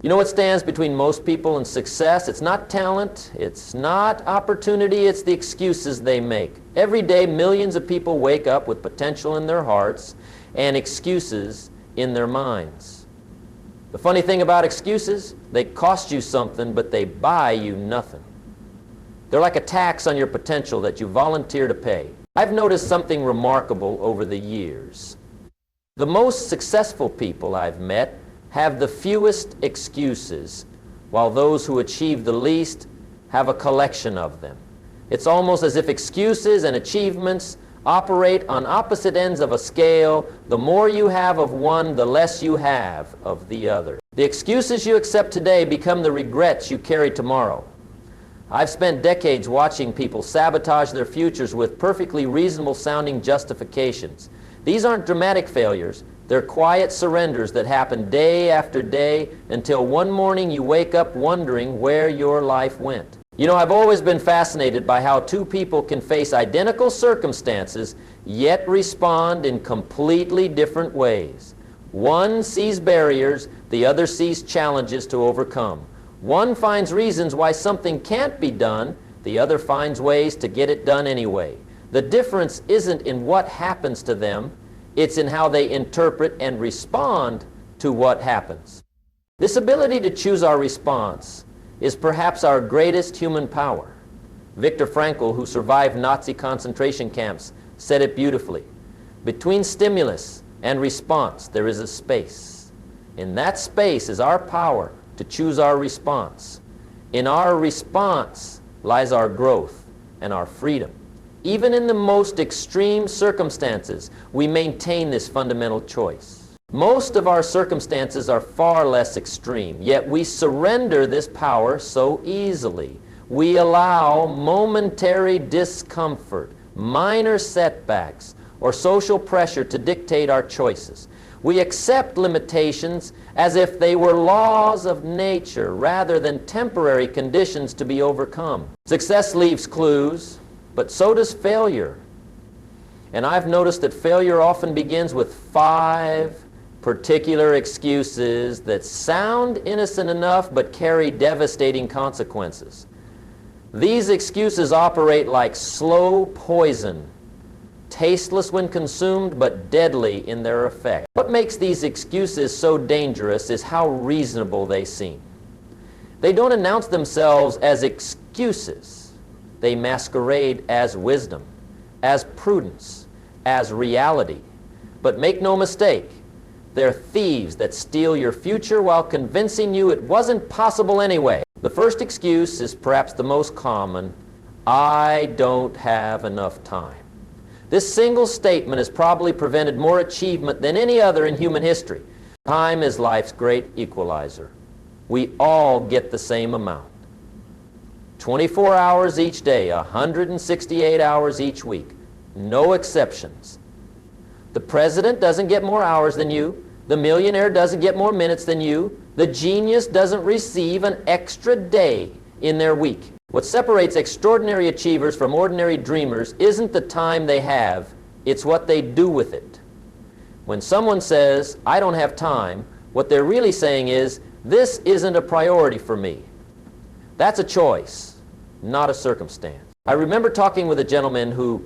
You know what stands between most people and success? It's not talent, it's not opportunity, it's the excuses they make. Every day, millions of people wake up with potential in their hearts and excuses in their minds. The funny thing about excuses, they cost you something, but they buy you nothing. They're like a tax on your potential that you volunteer to pay. I've noticed something remarkable over the years. The most successful people I've met have the fewest excuses, while those who achieve the least have a collection of them. It's almost as if excuses and achievements operate on opposite ends of a scale. The more you have of one, the less you have of the other. The excuses you accept today become the regrets you carry tomorrow. I've spent decades watching people sabotage their futures with perfectly reasonable sounding justifications. These aren't dramatic failures. They're quiet surrenders that happen day after day until one morning you wake up wondering where your life went. You know, I've always been fascinated by how two people can face identical circumstances yet respond in completely different ways. One sees barriers, the other sees challenges to overcome. One finds reasons why something can't be done, the other finds ways to get it done anyway. The difference isn't in what happens to them, it's in how they interpret and respond to what happens. This ability to choose our response is perhaps our greatest human power. Viktor Frankl, who survived Nazi concentration camps, said it beautifully. Between stimulus and response, there is a space. In that space is our power to choose our response. In our response lies our growth and our freedom. Even in the most extreme circumstances, we maintain this fundamental choice. Most of our circumstances are far less extreme, yet we surrender this power so easily. We allow momentary discomfort, minor setbacks, or social pressure to dictate our choices. We accept limitations as if they were laws of nature rather than temporary conditions to be overcome. Success leaves clues, but so does failure. And I've noticed that failure often begins with 5 particular excuses that sound innocent enough but carry devastating consequences. These excuses operate like slow poison, tasteless when consumed but deadly in their effect. What makes these excuses so dangerous is how reasonable they seem. They don't announce themselves as excuses. They masquerade as wisdom, as prudence, as reality. But make no mistake, they're thieves that steal your future while convincing you it wasn't possible anyway. The first excuse is perhaps the most common: I don't have enough time. This single statement has probably prevented more achievement than any other in human history. Time is life's great equalizer. We all get the same amount. 24 hours each day, 168 hours each week. No exceptions. The president doesn't get more hours than you. The millionaire doesn't get more minutes than you. The genius doesn't receive an extra day in their week. What separates extraordinary achievers from ordinary dreamers isn't the time they have, it's what they do with it. When someone says, I don't have time, what they're really saying is, this isn't a priority for me. That's a choice, not a circumstance. I remember talking with a gentleman who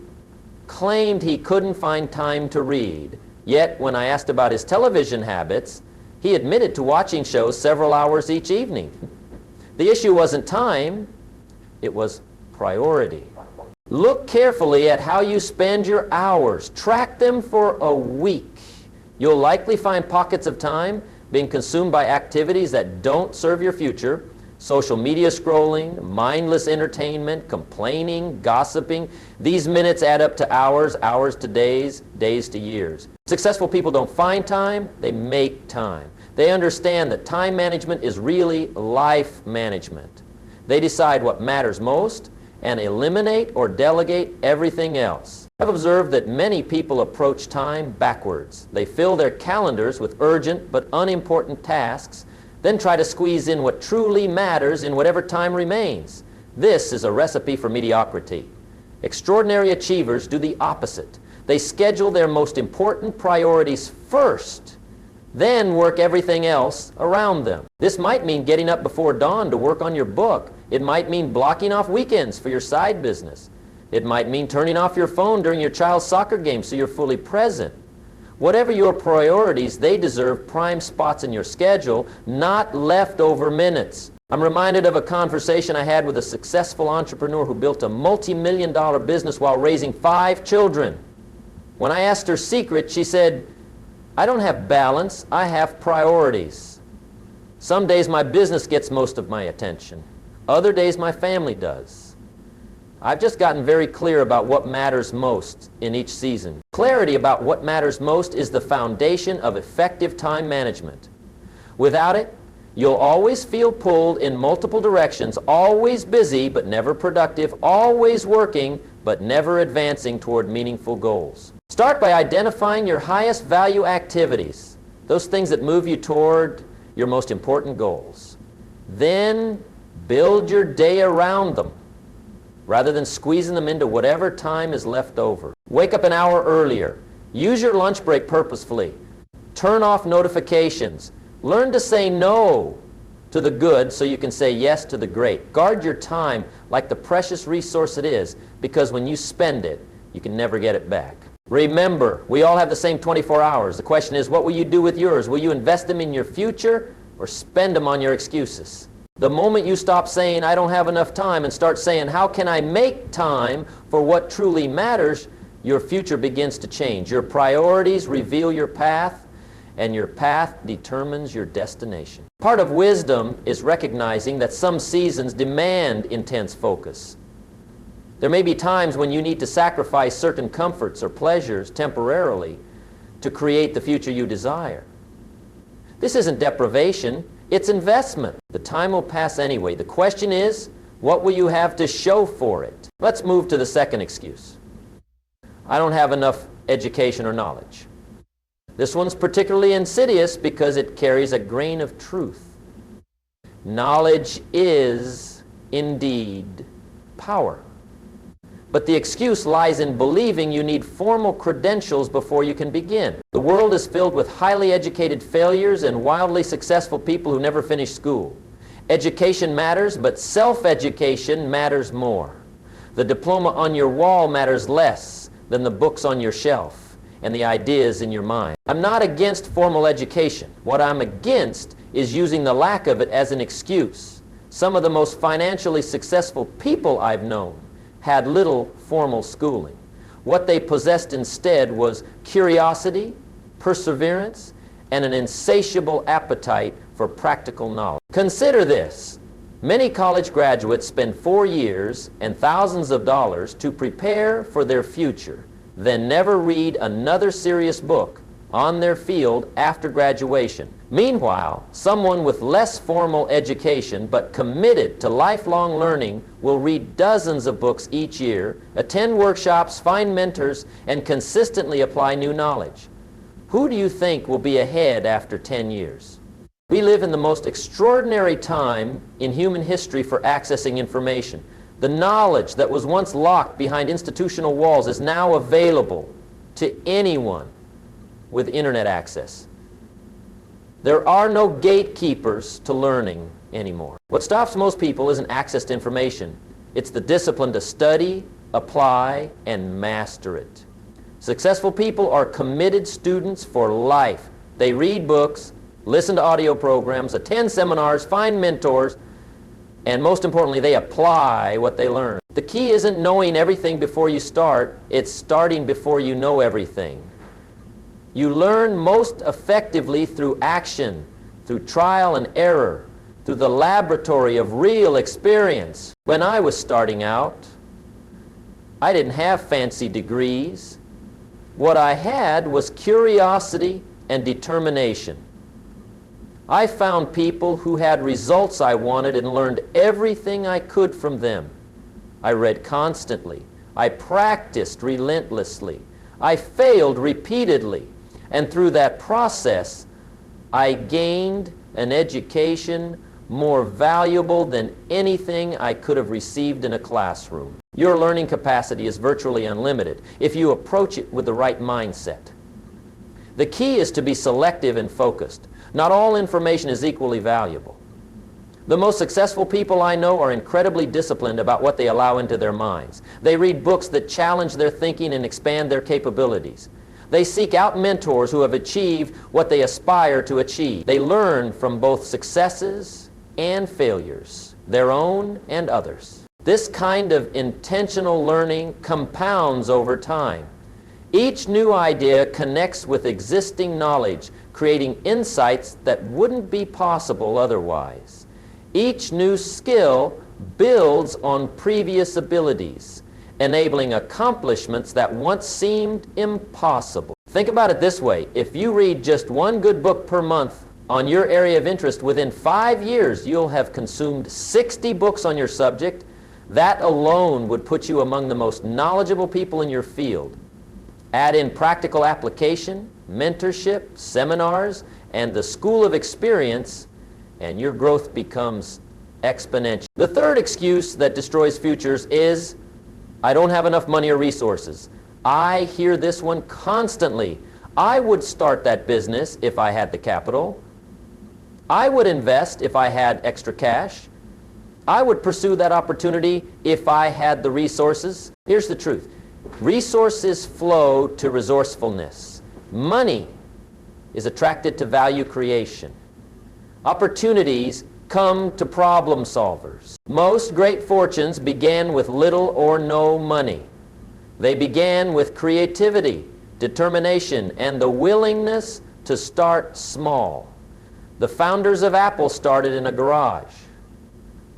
claimed he couldn't find time to read, yet when I asked about his television habits, he admitted to watching shows several hours each evening. The issue wasn't time, it was priority. Look carefully at how you spend your hours. Track them for a week. You'll likely find pockets of time being consumed by activities that don't serve your future. Social media scrolling, mindless entertainment, complaining, gossiping. These minutes add up to hours, hours to days, days to years. Successful people don't find time, they make time. They understand that time management is really life management. They decide what matters most and eliminate or delegate everything else. I've observed that many people approach time backwards. They fill their calendars with urgent but unimportant tasks, then try to squeeze in what truly matters in whatever time remains. This is a recipe for mediocrity. Extraordinary achievers do the opposite. They schedule their most important priorities first, Then work everything else around them. This might mean getting up before dawn to work on your book. It might mean blocking off weekends for your side business. It might mean turning off your phone during your child's soccer game so you're fully present. Whatever your priorities, they deserve prime spots in your schedule, not leftover minutes. I'm reminded of a conversation I had with a successful entrepreneur who built a multi-million-dollar business while raising 5 children. When I asked her secret, she said, "I don't have balance, I have priorities. Some days my business gets most of my attention. Other days my family does. I've just gotten very clear about what matters most in each season." Clarity about what matters most is the foundation of effective time management. Without it, you'll always feel pulled in multiple directions, always busy but never productive, always working but never advancing toward meaningful goals. Start by identifying your highest value activities, those things that move you toward your most important goals. Then build your day around them, rather than squeezing them into whatever time is left over. Wake up an hour earlier. Use your lunch break purposefully. Turn off notifications. Learn to say no to the good so you can say yes to the great. Guard your time like the precious resource it is, because when you spend it, you can never get it back. Remember, we all have the same 24 hours. The question is, what will you do with yours? Will you invest them in your future or spend them on your excuses? The moment you stop saying, "I don't have enough time," and start saying, "How can I make time for what truly matters?" your future begins to change. Your priorities reveal your path, and your path determines your destination. Part of wisdom is recognizing that some seasons demand intense focus. There may be times when you need to sacrifice certain comforts or pleasures temporarily to create the future you desire. This isn't deprivation, it's investment. The time will pass anyway. The question is, what will you have to show for it? Let's move to the second excuse. I don't have enough education or knowledge. This one's particularly insidious because it carries a grain of truth. Knowledge is indeed power. But the excuse lies in believing you need formal credentials before you can begin. The world is filled with highly educated failures and wildly successful people who never finished school. Education matters, but self-education matters more. The diploma on your wall matters less than the books on your shelf and the ideas in your mind. I'm not against formal education. What I'm against is using the lack of it as an excuse. Some of the most financially successful people I've known had little formal schooling. What they possessed instead was curiosity, perseverance, and an insatiable appetite for practical knowledge. Consider this. Many college graduates spend 4 years and thousands of dollars to prepare for their future, then never read another serious book on their field after graduation. Meanwhile, someone with less formal education but committed to lifelong learning will read dozens of books each year, attend workshops, find mentors, and consistently apply new knowledge. Who do you think will be ahead after 10 years? We live in the most extraordinary time in human history for accessing information. The knowledge that was once locked behind institutional walls is now available to anyone with internet access. There are no gatekeepers to learning anymore. What stops most people isn't access to information. It's the discipline to study, apply, and master it. Successful people are committed students for life. They read books, listen to audio programs, attend seminars, find mentors, and most importantly, they apply what they learn. The key isn't knowing everything before you start, it's starting before you know everything. You learn most effectively through action, through trial and error, through the laboratory of real experience. When I was starting out, I didn't have fancy degrees. What I had was curiosity and determination. I found people who had results I wanted and learned everything I could from them. I read constantly. I practiced relentlessly. I failed repeatedly. And through that process, I gained an education more valuable than anything I could have received in a classroom. Your learning capacity is virtually unlimited if you approach it with the right mindset. The key is to be selective and focused. Not all information is equally valuable. The most successful people I know are incredibly disciplined about what they allow into their minds. They read books that challenge their thinking and expand their capabilities. They seek out mentors who have achieved what they aspire to achieve. They learn from both successes and failures, their own and others. This kind of intentional learning compounds over time. Each new idea connects with existing knowledge, creating insights that wouldn't be possible otherwise. Each new skill builds on previous abilities, enabling accomplishments that once seemed impossible. Think about it this way. If you read just one good book per month on your area of interest, within 5 years you'll have consumed 60 books on your subject. That alone would put you among the most knowledgeable people in your field. Add in practical application, mentorship, seminars, and the school of experience, and your growth becomes exponential. The third excuse that destroys futures is, I don't have enough money or resources. I hear this one constantly. I would start that business if I had the capital. I would invest if I had extra cash. I would pursue that opportunity if I had the resources. Here's the truth. Resources flow to resourcefulness. Money is attracted to value creation. Opportunities come to problem solvers. Most great fortunes began with little or no money. They began with creativity, determination, and the willingness to start small. The founders of Apple started in a garage.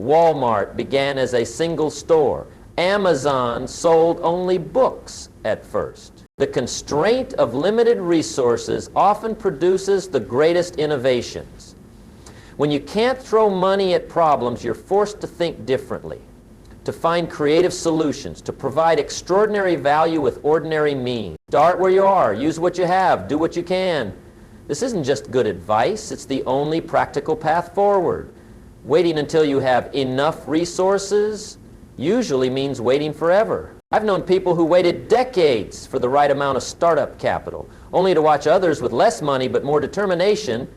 Walmart began as a single store. Amazon sold only books at first. The constraint of limited resources often produces the greatest innovations. When you can't throw money at problems, you're forced to think differently, to find creative solutions, to provide extraordinary value with ordinary means. Start where you are, use what you have, do what you can. This isn't just good advice, it's the only practical path forward. Waiting until you have enough resources usually means waiting forever. I've known people who waited decades for the right amount of startup capital, only to watch others with less money but more determination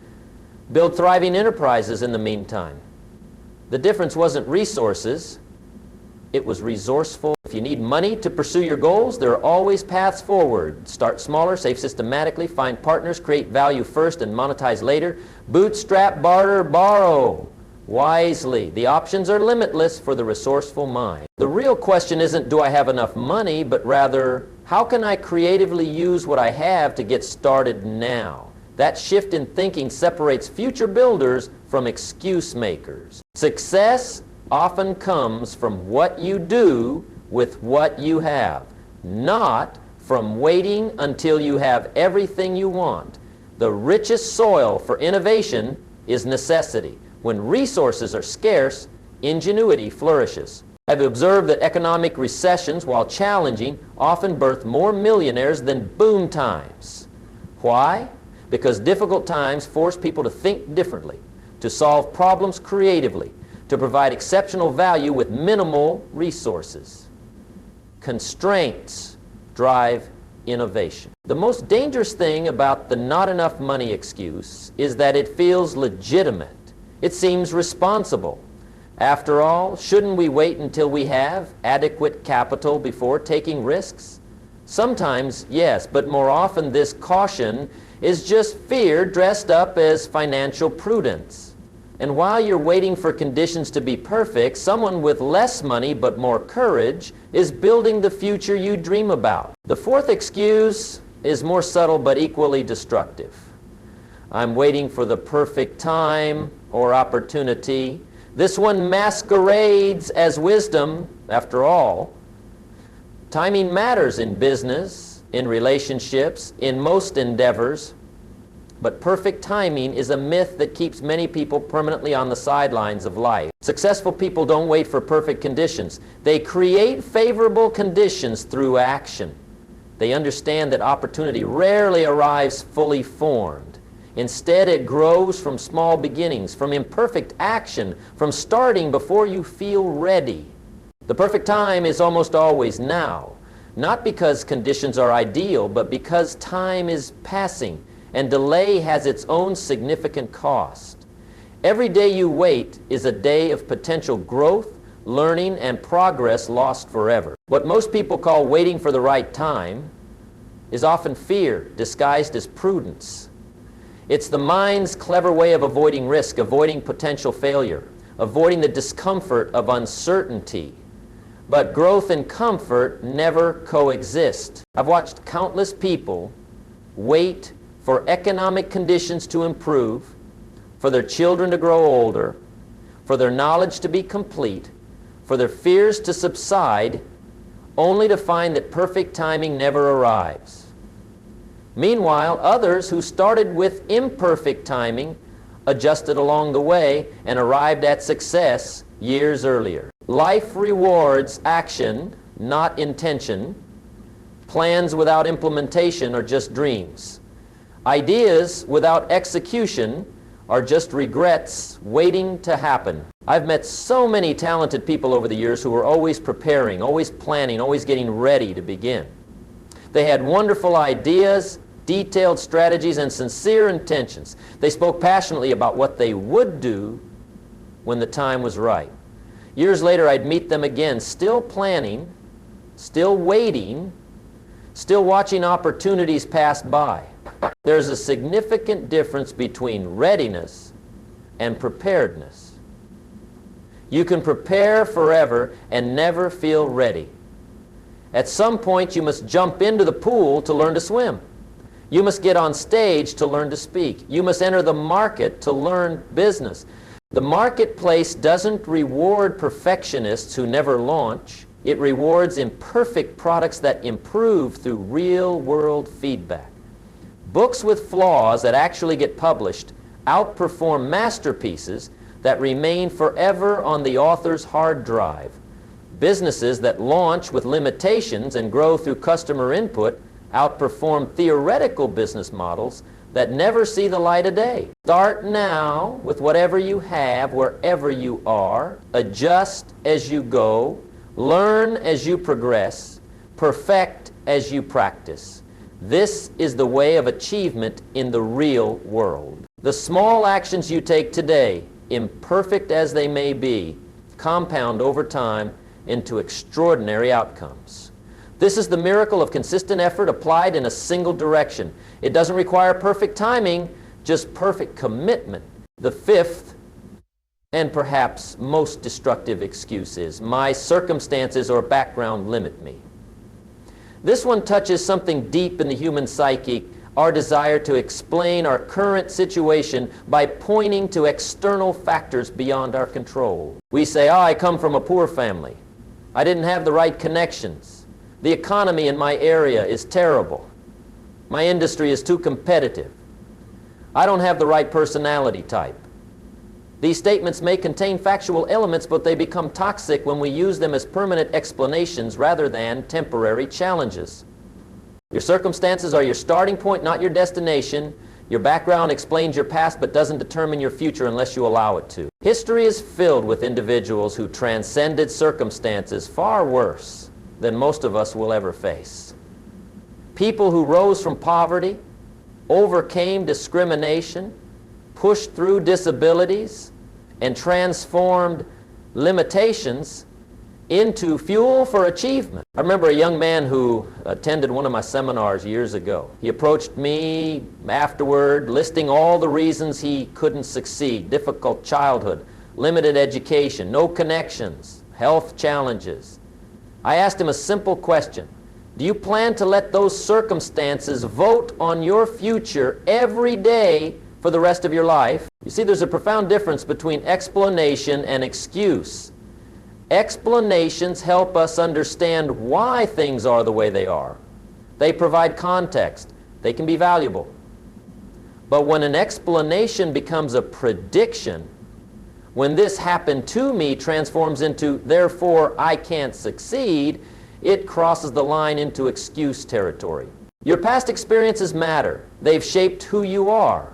build thriving enterprises in the meantime. The difference wasn't resources, it was resourceful. If you need money to pursue your goals, there are always paths forward. Start smaller, save systematically, find partners, create value first and monetize later. Bootstrap, barter, borrow wisely. The options are limitless for the resourceful mind. The real question isn't, do I have enough money, but rather, how can I creatively use what I have to get started now? That shift in thinking separates future builders from excuse makers. Success often comes from what you do with what you have, not from waiting until you have everything you want. The richest soil for innovation is necessity. When resources are scarce, ingenuity flourishes. I've observed that economic recessions, while challenging, often birth more millionaires than boom times. Why? Because difficult times force people to think differently, to solve problems creatively, to provide exceptional value with minimal resources. Constraints drive innovation. The most dangerous thing about the not enough money excuse is that it feels legitimate. It seems responsible. After all, shouldn't we wait until we have adequate capital before taking risks? Sometimes, yes, but more often this caution is just fear dressed up as financial prudence. And while you're waiting for conditions to be perfect, someone with less money but more courage is building the future you dream about. The fourth excuse is more subtle but equally destructive. I'm waiting for the perfect time or opportunity. This one masquerades as wisdom, after all. Timing matters in business, in relationships, in most endeavors. But perfect timing is a myth that keeps many people permanently on the sidelines of life. Successful people don't wait for perfect conditions. They create favorable conditions through action. They understand that opportunity rarely arrives fully formed. Instead, it grows from small beginnings, from imperfect action, from starting before you feel ready. The perfect time is almost always now, not because conditions are ideal, but because time is passing. and delay has its own significant cost. Every day you wait is a day of potential growth, learning, and progress lost forever. What most people call waiting for the right time is often fear disguised as prudence. It's the mind's clever way of avoiding risk, avoiding potential failure, avoiding the discomfort of uncertainty. But growth and comfort never coexist. I've watched countless people wait for economic conditions to improve, for their children to grow older, for their knowledge to be complete, for their fears to subside, only to find that perfect timing never arrives. Meanwhile, others who started with imperfect timing adjusted along the way and arrived at success years earlier. Life rewards action, not intention. Plans without implementation are just dreams. Ideas without execution are just regrets waiting to happen. I've met so many talented people over the years who were always preparing, always planning, always getting ready to begin. They had wonderful ideas, detailed strategies, and sincere intentions. They spoke passionately about what they would do when the time was right. Years later, I'd meet them again, still planning, still waiting, still watching opportunities pass by. There's a significant difference between readiness and preparedness. You can prepare forever and never feel ready. At some point, you must jump into the pool to learn to swim. You must get on stage to learn to speak. You must enter the market to learn business. The marketplace doesn't reward perfectionists who never launch. It rewards imperfect products that improve through real-world feedback. Books with flaws that actually get published outperform masterpieces that remain forever on the author's hard drive. Businesses that launch with limitations and grow through customer input outperform theoretical business models that never see the light of day. Start now with whatever you have, wherever you are. Adjust as you go. Learn as you progress. Perfect as you practice. This is the way of achievement in the real world. The small actions you take today, imperfect as they may be, compound over time into extraordinary outcomes. This is the miracle of consistent effort applied in a single direction. It doesn't require perfect timing, just perfect commitment. The fifth and perhaps most destructive excuse is, my circumstances or background limit me. This one touches something deep in the human psyche, our desire to explain our current situation by pointing to external factors beyond our control. We say, I come from a poor family. I didn't have the right connections. The economy in my area is terrible. My industry is too competitive. I don't have the right personality type. These statements may contain factual elements, but they become toxic when we use them as permanent explanations rather than temporary challenges. Your circumstances are your starting point, not your destination. Your background explains your past but doesn't determine your future unless you allow it to. History is filled with individuals who transcended circumstances far worse than most of us will ever face. People who rose from poverty, overcame discrimination, pushed through disabilities, and transformed limitations into fuel for achievement. I remember a young man who attended one of my seminars years ago. He approached me afterward, listing all the reasons he couldn't succeed: difficult childhood, limited education, no connections, health challenges. I asked him a simple question. Do you plan to let those circumstances vote on your future every day for the rest of your life? You see, there's a profound difference between explanation and excuse. Explanations help us understand why things are the way they are. They provide context. They can be valuable. But when an explanation becomes a prediction, when this happened to me transforms into therefore I can't succeed, it crosses the line into excuse territory. Your past experiences matter. They've shaped who you are,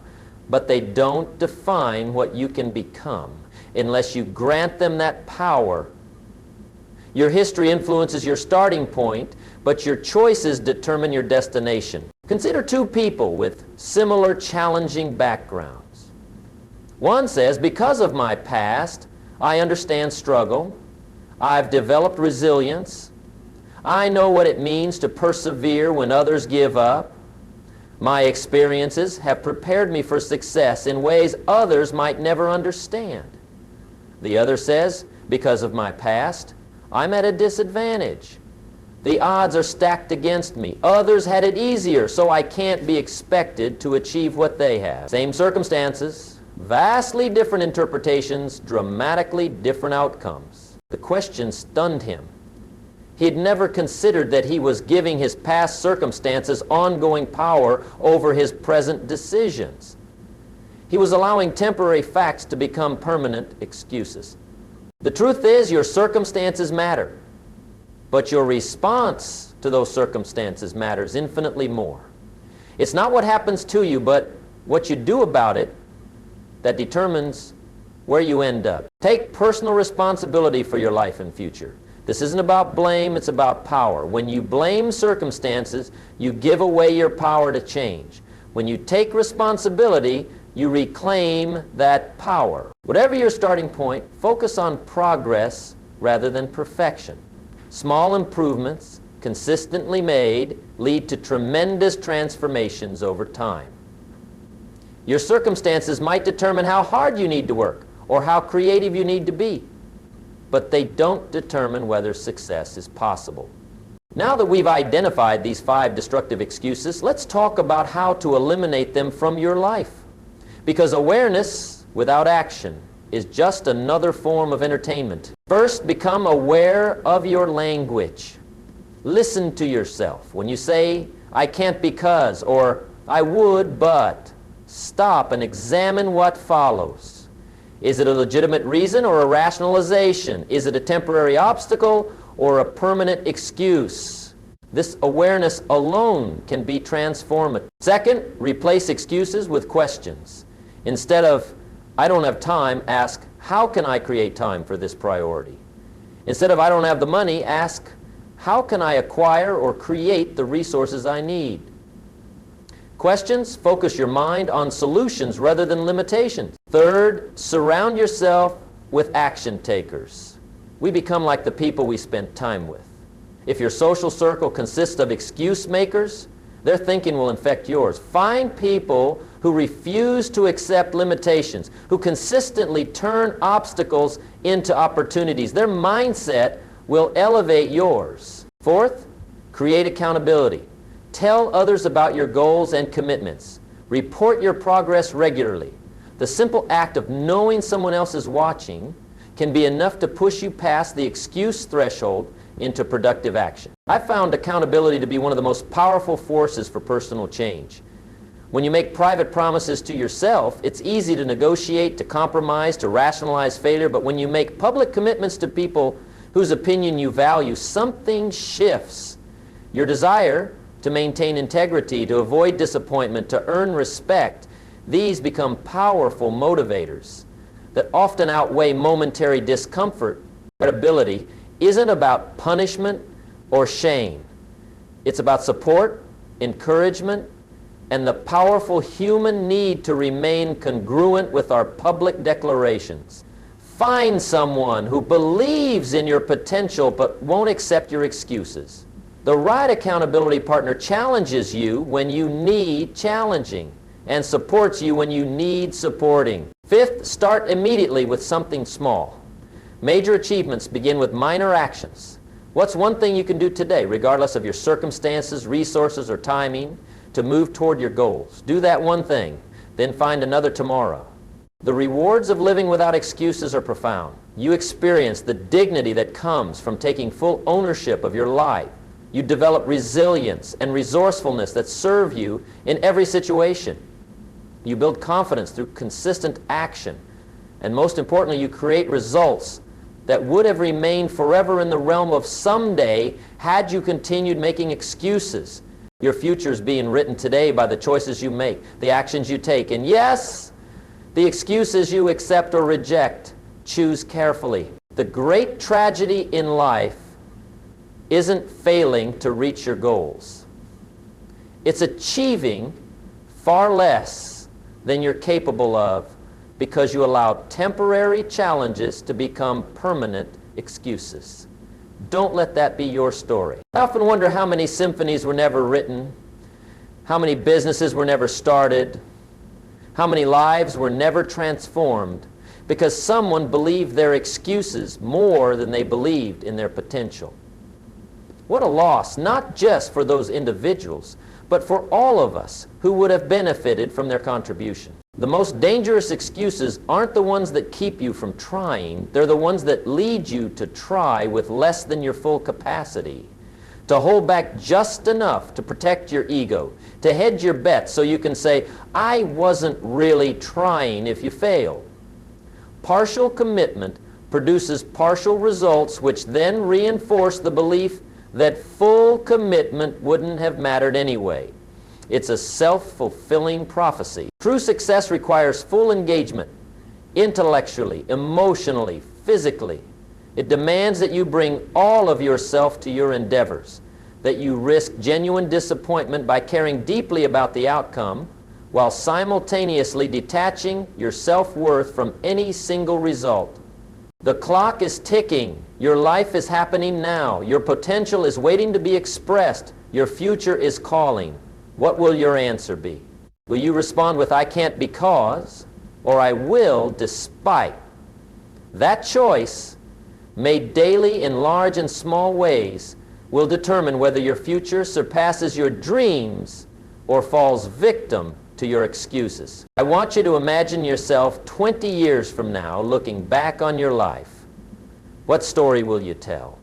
but they don't define what you can become unless you grant them that power. Your history influences your starting point, but your choices determine your destination. Consider two people with similar challenging backgrounds. One says, because of my past, I understand struggle, I've developed resilience, I know what it means to persevere when others give up, my experiences have prepared me for success in ways others might never understand. The other says, because of my past, I'm at a disadvantage. The odds are stacked against me. Others had it easier, so I can't be expected to achieve what they have. Same circumstances, vastly different interpretations, dramatically different outcomes. The question stunned him. He had never considered that he was giving his past circumstances ongoing power over his present decisions. He was allowing temporary facts to become permanent excuses. The truth is, your circumstances matter, but your response to those circumstances matters infinitely more. It's not what happens to you, but what you do about it that determines where you end up. Take personal responsibility for your life and future. This isn't about blame, it's about power. When you blame circumstances, you give away your power to change. When you take responsibility, you reclaim that power. Whatever your starting point, focus on progress rather than perfection. Small improvements, consistently made, lead to tremendous transformations over time. Your circumstances might determine how hard you need to work or how creative you need to be, but they don't determine whether success is possible. Now that we've identified these 5 destructive excuses, let's talk about how to eliminate them from your life. Because awareness without action is just another form of entertainment. First, become aware of your language. Listen to yourself. When you say, I can't because, or I would but, stop and examine what follows. Is it a legitimate reason or a rationalization? Is it a temporary obstacle or a permanent excuse? This awareness alone can be transformative. Second, replace excuses with questions. Instead of, I don't have time, ask, how can I create time for this priority? Instead of, I don't have the money, ask, how can I acquire or create the resources I need? Questions focus your mind on solutions rather than limitations. Third, surround yourself with action takers. We become like the people we spend time with. If your social circle consists of excuse makers, their thinking will infect yours. Find people who refuse to accept limitations, who consistently turn obstacles into opportunities. Their mindset will elevate yours. Fourth, create accountability. Tell others about your goals and commitments. Report your progress regularly. The simple act of knowing someone else is watching can be enough to push you past the excuse threshold into productive action. I found accountability to be one of the most powerful forces for personal change. When you make private promises to yourself, it's easy to negotiate, to compromise, to rationalize failure, but when you make public commitments to people whose opinion you value, something shifts. Your desire to maintain integrity, to avoid disappointment, to earn respect, these become powerful motivators that often outweigh momentary discomfort. Credibility isn't about punishment or shame. It's about support, encouragement, and the powerful human need to remain congruent with our public declarations. Find someone who believes in your potential but won't accept your excuses. The right accountability partner challenges you when you need challenging and supports you when you need supporting. Fifth, start immediately with something small. Major achievements begin with minor actions. What's one thing you can do today, regardless of your circumstances, resources, or timing, to move toward your goals? Do that one thing, then find another tomorrow. The rewards of living without excuses are profound. You experience the dignity that comes from taking full ownership of your life. You develop resilience and resourcefulness that serve you in every situation. You build confidence through consistent action. And most importantly, you create results that would have remained forever in the realm of someday had you continued making excuses. Your future is being written today by the choices you make, the actions you take. And yes, the excuses you accept or reject. Choose carefully. The great tragedy in life isn't failing to reach your goals. It's achieving far less than you're capable of because you allow temporary challenges to become permanent excuses. Don't let that be your story. I often wonder how many symphonies were never written, how many businesses were never started, how many lives were never transformed because someone believed their excuses more than they believed in their potential. What a loss, not just for those individuals, but for all of us who would have benefited from their contribution. The most dangerous excuses aren't the ones that keep you from trying. They're the ones that lead you to try with less than your full capacity, to hold back just enough to protect your ego, to hedge your bets so you can say, I wasn't really trying if you fail. Partial commitment produces partial results, which then reinforce the belief that full commitment wouldn't have mattered anyway. It's a self-fulfilling prophecy. True success requires full engagement, intellectually, emotionally, physically. It demands that you bring all of yourself to your endeavors, that you risk genuine disappointment by caring deeply about the outcome, while simultaneously detaching your self-worth from any single result. The clock is ticking. Your life is happening now. Your potential is waiting to be expressed. Your future is calling. What will your answer be? Will you respond with, I can't because, or I will despite? That choice, made daily in large and small ways, will determine whether your future surpasses your dreams or falls victim to your excuses. I want you to imagine yourself 20 years from now looking back on your life. What story will you tell?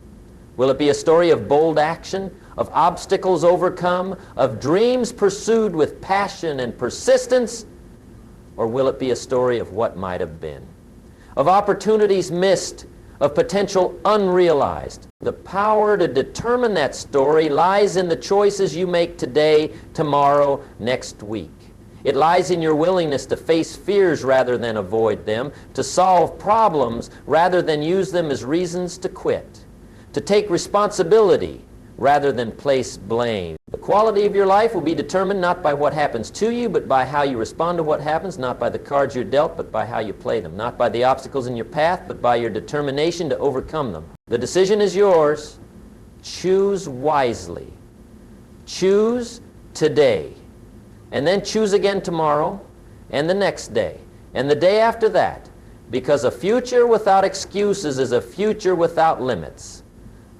Will it be a story of bold action, of obstacles overcome, of dreams pursued with passion and persistence? Or will it be a story of what might have been, of opportunities missed, of potential unrealized? The power to determine that story lies in the choices you make today, tomorrow, next week. It lies in your willingness to face fears rather than avoid them, to solve problems rather than use them as reasons to quit, to take responsibility rather than place blame. The quality of your life will be determined not by what happens to you, but by how you respond to what happens, not by the cards you're dealt, but by how you play them, not by the obstacles in your path, but by your determination to overcome them. The decision is yours. Choose wisely. Choose today. And then choose again tomorrow, and the next day, and the day after that, because a future without excuses is a future without limits,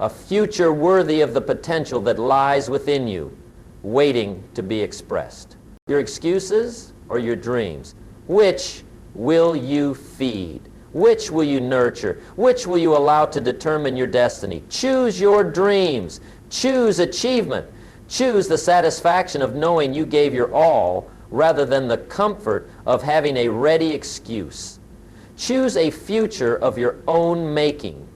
a future worthy of the potential that lies within you, waiting to be expressed. Your excuses or your dreams? Which will you feed? Which will you nurture? Which will you allow to determine your destiny? Choose your dreams. Choose achievement. Choose the satisfaction of knowing you gave your all rather than the comfort of having a ready excuse. Choose a future of your own making.